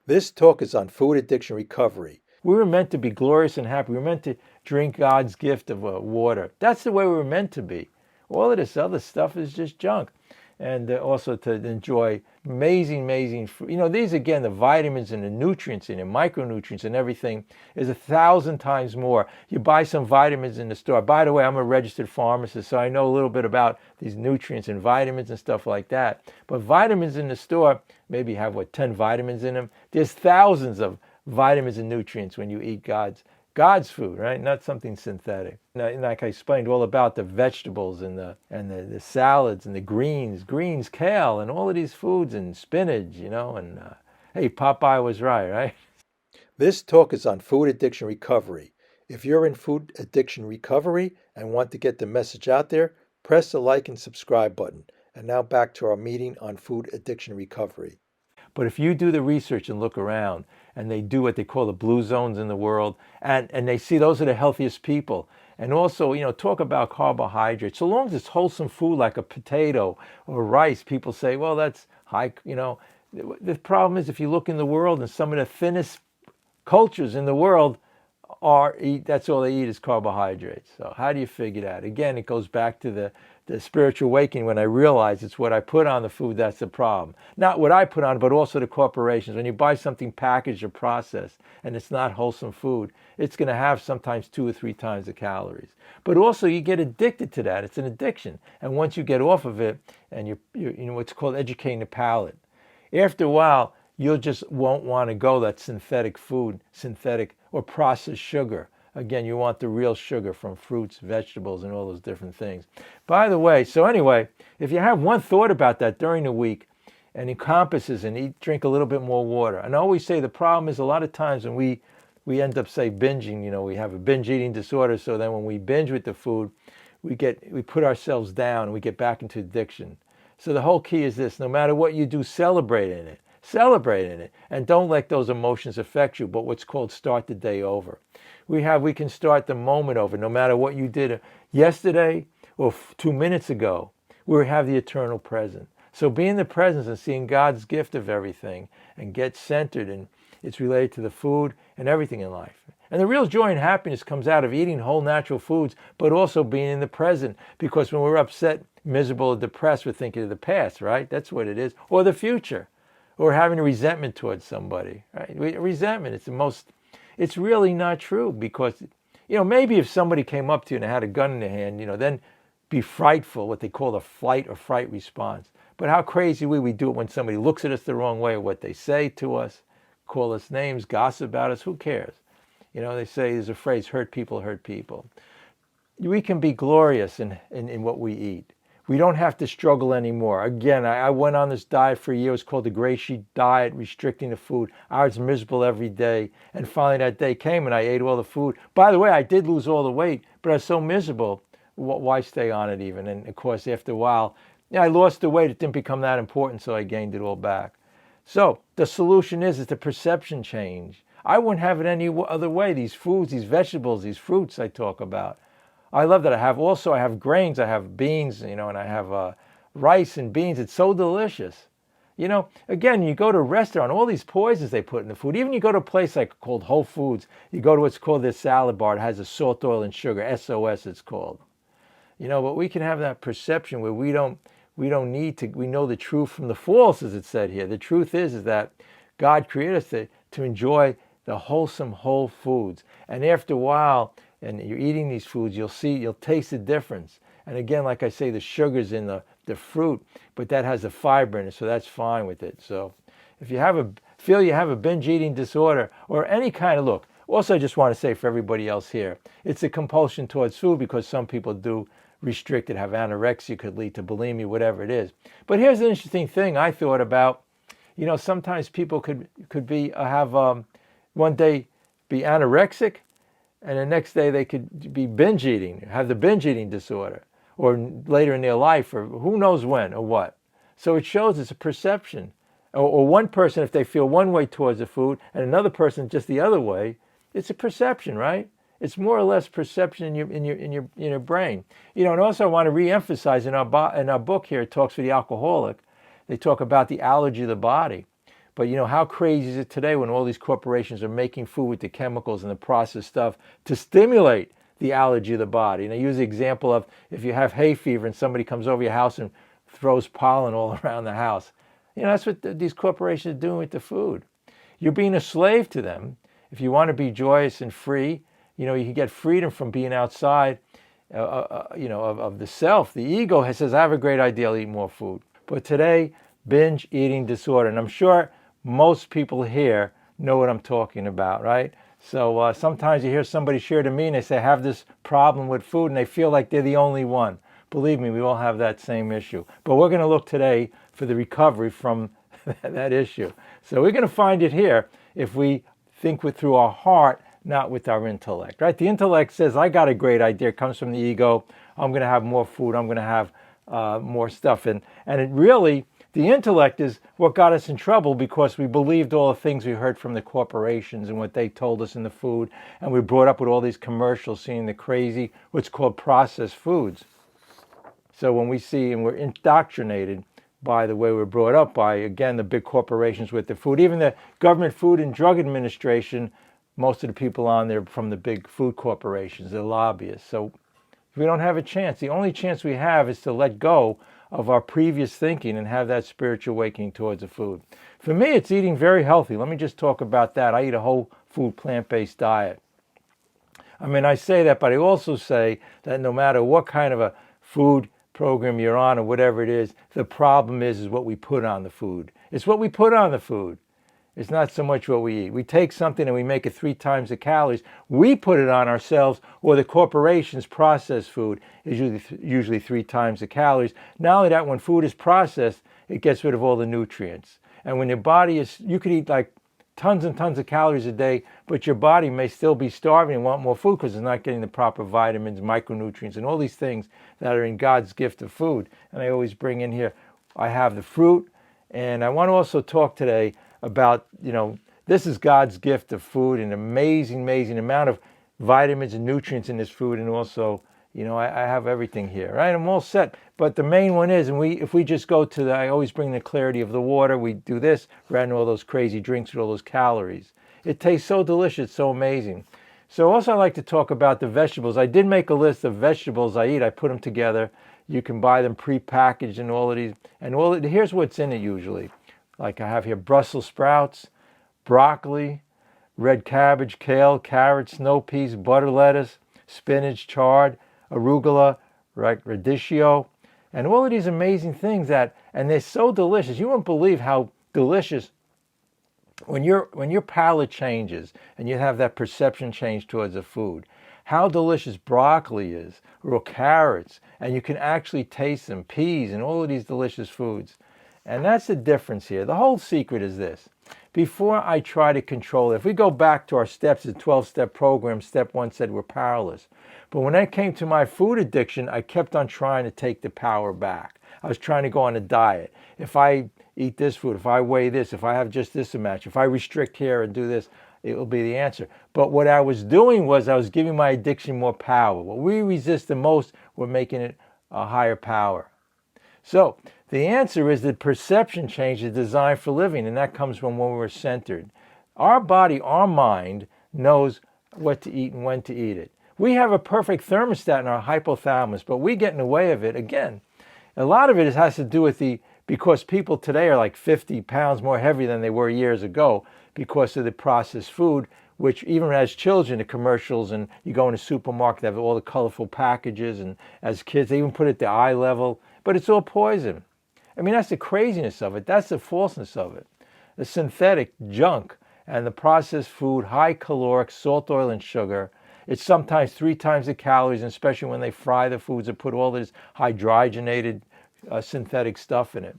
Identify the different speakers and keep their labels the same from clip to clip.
Speaker 1: This talk is on food addiction recovery. We were meant to be glorious and happy. We were meant to drink God's gift of water. That's the way we were meant to be. All of this other stuff is just junk. And also to enjoy amazing fruit. These again, the vitamins and the nutrients and the micronutrients and everything is 1,000 times more. You buy some vitamins in the store. By the way, I'm a registered pharmacist, so I know a little bit about these nutrients and vitamins and stuff like that. But vitamins in the store maybe have 10 vitamins in them. There's thousands of vitamins and nutrients when you eat God's food, right? Not something synthetic. And like I explained all about the vegetables and the salads and the greens, kale, and all of these foods and spinach, and hey, Popeye was right? This talk is on food addiction recovery. If you're in food addiction recovery and want to get the message out there, press the like and subscribe button. And now back to our meeting on food addiction recovery. But if you do the research and look around, and they do what they call the blue zones in the world, and they see those are the healthiest people. And also, talk about carbohydrates. So long as it's wholesome food like a potato or rice, people say, well, that's high, The problem is if you look in the world and some of the thinnest cultures in the world that's all they eat is carbohydrates. So how do you figure that? Again, it goes back to the spiritual awakening when I realized it's what I put on the food that's the problem. Not what I put on, but also the corporations. When you buy something packaged or processed and it's not wholesome food, it's going to have sometimes 2 or 3 times the calories. But also you get addicted to that. It's an addiction. And once you get off of it and you what's called educating the palate, after a while, you just won't want to go that synthetic food, synthetic or processed sugar. Again, you want the real sugar from fruits, vegetables, and all those different things. By the way, so anyway, if you have one thought about that during the week and encompasses and drink a little bit more water. And I always say the problem is a lot of times when we end up, say, binging, we have a binge eating disorder. So then when we binge with the food, we put ourselves down and we get back into addiction. So the whole key is this: no matter what you do, celebrate in it. And don't let those emotions affect you, but what's called start the day over. We can start the moment over. No matter what you did yesterday or 2 minutes ago, we have the eternal present. So be in the presence and seeing God's gift of everything and get centered, and it's related to the food and everything in life. And the real joy and happiness comes out of eating whole natural foods, but also being in the present. Because when we're upset, miserable, or depressed, we're thinking of the past, right? That's what it is. Or the future. Or having a resentment towards somebody, right? Resentment, it's really not true, because, maybe if somebody came up to you and had a gun in their hand, then be frightful, what they call a flight or fright response. But how crazy we do it when somebody looks at us the wrong way, or what they say to us, call us names, gossip about us, who cares? They say there's a phrase, hurt people hurt people. We can be glorious in what we eat. We don't have to struggle anymore. Again, I went on this diet for a year. It was called the Gray Sheet Diet, restricting the food. I was miserable every day. And finally that day came and I ate all the food. By the way, I did lose all the weight, but I was so miserable. Why stay on it even? And of course, after a while, I lost the weight. It didn't become that important, so I gained it all back. So the solution is the perception change. I wouldn't have it any other way. These foods, these vegetables, these fruits I talk about. I love that. I have grains, I have beans, and I have rice and beans. It's so delicious. Again, you go to a restaurant, all these poisons they put in the food. Even you go to a place called Whole Foods, you go to what's called their salad bar. It has a salt, oil, and sugar, SOS it's called. But we can have that perception where we don't need to, we know the truth from the false, as it said here. The truth is that God created us to enjoy the wholesome whole foods. And after a while, and you're eating these foods, you'll taste the difference. And again, like I say, the sugar's in the fruit, but that has the fiber in it, so that's fine with it. So if you feel you have a binge eating disorder or any kind of look, also I just want to say for everybody else here, it's a compulsion towards food, because some people do restrict it, have anorexia, could lead to bulimia, whatever it is. But here's an interesting thing I thought about. Sometimes people could have one day be anorexic, and the next day they could be binge eating, have the binge eating disorder, or later in their life, or who knows when or what. So it shows it's a perception. Or one person, if they feel one way towards the food, and another person just the other way, it's a perception, right? It's more or less perception in your brain. And also I want to re-emphasize in our book here, it talks for the alcoholic. They talk about the allergy of the body. But how crazy is it today when all these corporations are making food with the chemicals and the processed stuff to stimulate the allergy of the body? And I use the example of if you have hay fever and somebody comes over your house and throws pollen all around the house. That's what these corporations are doing with the food. You're being a slave to them. If you want to be joyous and free, you can get freedom from being outside, of the self. The ego says, I have a great idea, I'll eat more food. But today, binge eating disorder, and I'm sure most people here know what I'm talking about, right? So sometimes you hear somebody share to me and they say, I have this problem with food, and they feel like they're the only one. Believe me, we all have that same issue. But we're going to look today for the recovery from that issue. So we're going to find it here if we think through our heart, not with our intellect, right? The intellect says, I got a great idea. It comes from the ego. I'm going to have more food. I'm going to have more stuff. And it really, the intellect is what got us in trouble because we believed all the things we heard from the corporations and what they told us in the food. And we brought up with all these commercials, seeing the crazy, what's called processed foods. So when we see and we're indoctrinated by the way we're brought up by, again, the big corporations with the food, even the government Food and Drug Administration, most of the people on there are from the big food corporations, the lobbyists. So we don't have a chance. The only chance we have is to let go of our previous thinking and have that spiritual awakening towards the food. For me, it's eating very healthy. Let me just talk about that. I eat a whole food, plant-based diet. I say that, but I also say that no matter what kind of a food program you're on or whatever it is, the problem is what we put on the food. It's what we put on the food. It's not so much what we eat. We take something and we make it 3 times the calories. We put it on ourselves, or the corporations process food is usually 3 times the calories. Not only that, when food is processed, it gets rid of all the nutrients. And when your body you could eat like tons and tons of calories a day, but your body may still be starving and want more food because it's not getting the proper vitamins, micronutrients, and all these things that are in God's gift of food. And I always bring in here, I have the fruit, and I want to also talk today about, this is God's gift of food, an amazing, amazing amount of vitamins and nutrients in this food. And also, I have everything here, right? I'm all set. But the main one is, if we just go to I always bring the clarity of the water. We do this rather than all those crazy drinks with all those calories. It tastes so delicious, so amazing. So also I like to talk about the vegetables. I did make a list of vegetables I eat. I put them together. You can buy them pre-packaged and all of these. And here's what's in it usually. Like I have here Brussels sprouts, broccoli, red cabbage, kale, carrots, snow peas, butter lettuce, spinach, chard, arugula, radicchio, and all of these amazing things and they're so delicious. You won't believe how delicious when your palate changes and you have that perception change towards the food. How delicious broccoli is, or carrots, and you can actually taste them, peas, and all of these delicious foods. And that's the difference here. The whole secret is this. Before I try to control it, if we go back to our steps, the 12-step program, step 1 said we're powerless. But when it came to my food addiction, I kept on trying to take the power back. I was trying to go on a diet. If I eat this food, if I weigh this, if I have just this amount, if I restrict here and do this, it will be the answer. But what I was doing was I was giving my addiction more power. What we resist the most, we're making it a higher power. So the answer is that perception change is designed for living, and that comes from when we're centered. Our body, our mind, knows what to eat and when to eat it. We have a perfect thermostat in our hypothalamus, but we get in the way of it. Again, a lot of it has to do with because people today are like 50 pounds more heavy than they were years ago because of the processed food, which even as children, the commercials, and you go in a supermarket, they have all the colorful packages, and as kids, they even put it at the eye level, but it's all poison. That's the craziness of it. That's the falseness of it. The synthetic junk and the processed food, high caloric, salt, oil, and sugar. It's sometimes 3 times the calories, and especially when they fry the foods and put all this hydrogenated synthetic stuff in it.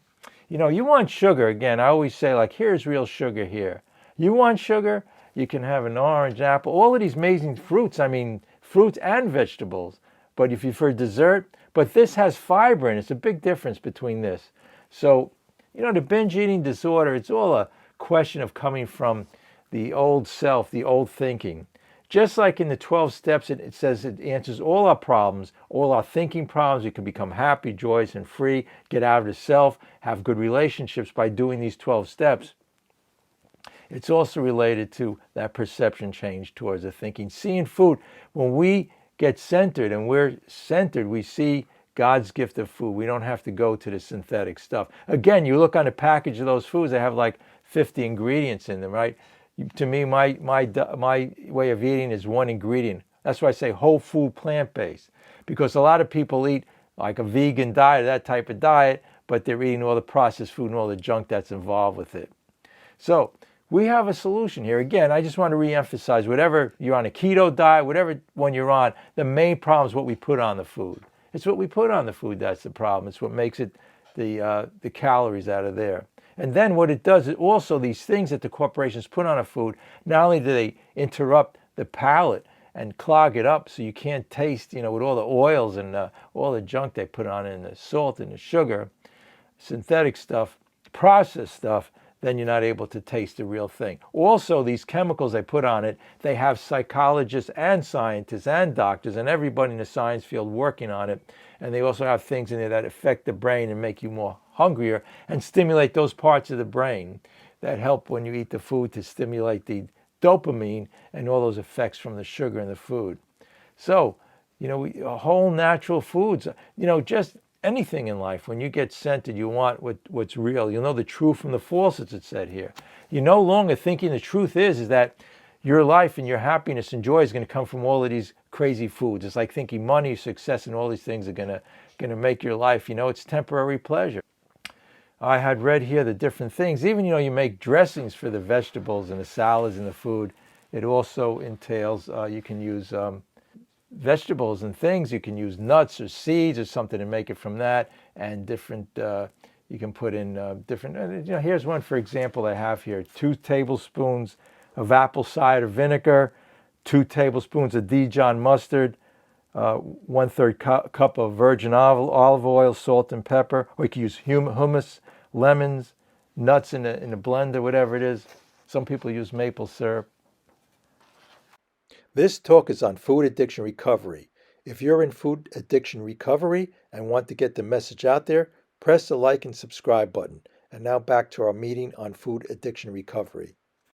Speaker 1: You want sugar, again, I always say, here's real sugar here. You want sugar? You can have an orange, apple, all of these amazing fruits. Fruits and vegetables. But if you for dessert, but this has fiber in it. It's a big difference between this. So, the binge eating disorder, it's all a question of coming from the old self, the old thinking. Just like in the 12 steps, it says it answers all our problems, all our thinking problems. You can become happy, joyous, and free, get out of the self, have good relationships by doing these 12 steps. It's also related to that perception change towards the thinking. Seeing food, when we get centered and we're centered, we see God's gift of food. We don't have to go to the synthetic stuff. Again, you look on the package of those foods, they have like 50 ingredients in them, right? To me, my way of eating is one ingredient. That's why I say whole food, plant-based, because a lot of people eat like a vegan diet, that type of diet, but they're eating all the processed food and all the junk that's involved with it. So we have a solution here. Again, I just want to reemphasize, whatever you're on a keto diet, whatever one you're on, the main problem is what we put on the food. It's what we put on the food that's the problem. It's what makes it the calories out of there. And then what it does is also these things that the corporations put on a food, not only do they interrupt the palate and clog it up so you can't taste, with all the oils and all the junk they put on it, and the salt and the sugar, synthetic stuff, processed stuff, then you're not able to taste the real thing. Also, these chemicals they put on it, they have psychologists and scientists and doctors and everybody in the science field working on it. And they also have things in there that affect the brain and make you more hungrier and stimulate those parts of the brain that help when you eat the food to stimulate the dopamine and all those effects from the sugar in the food. So, whole natural foods, just anything in life, when you get centered, you want what's real. You'll know the truth from the false, as it said here. You're no longer thinking the truth is that your life and your happiness and joy is going to come from all of these crazy foods. It's like thinking money, success, and all these things are going to make your life, it's temporary pleasure. I had read here the different things. Even, you make dressings for the vegetables and the salads and the food. It also entails, you can use vegetables and things. You can use nuts or seeds or something to make it from that, and different, you can put in different, here's one, for example, I have here, 2 tablespoons of apple cider vinegar, 2 tablespoons of Dijon mustard, 1/3 cup of virgin olive oil, salt and pepper, or you can use hummus, lemons, nuts in a blender, whatever it is. Some people use maple syrup. This talk is on food addiction recovery. If you're in food addiction recovery and want to get the message out there, press the like and subscribe button. And now back to our meeting on food addiction recovery.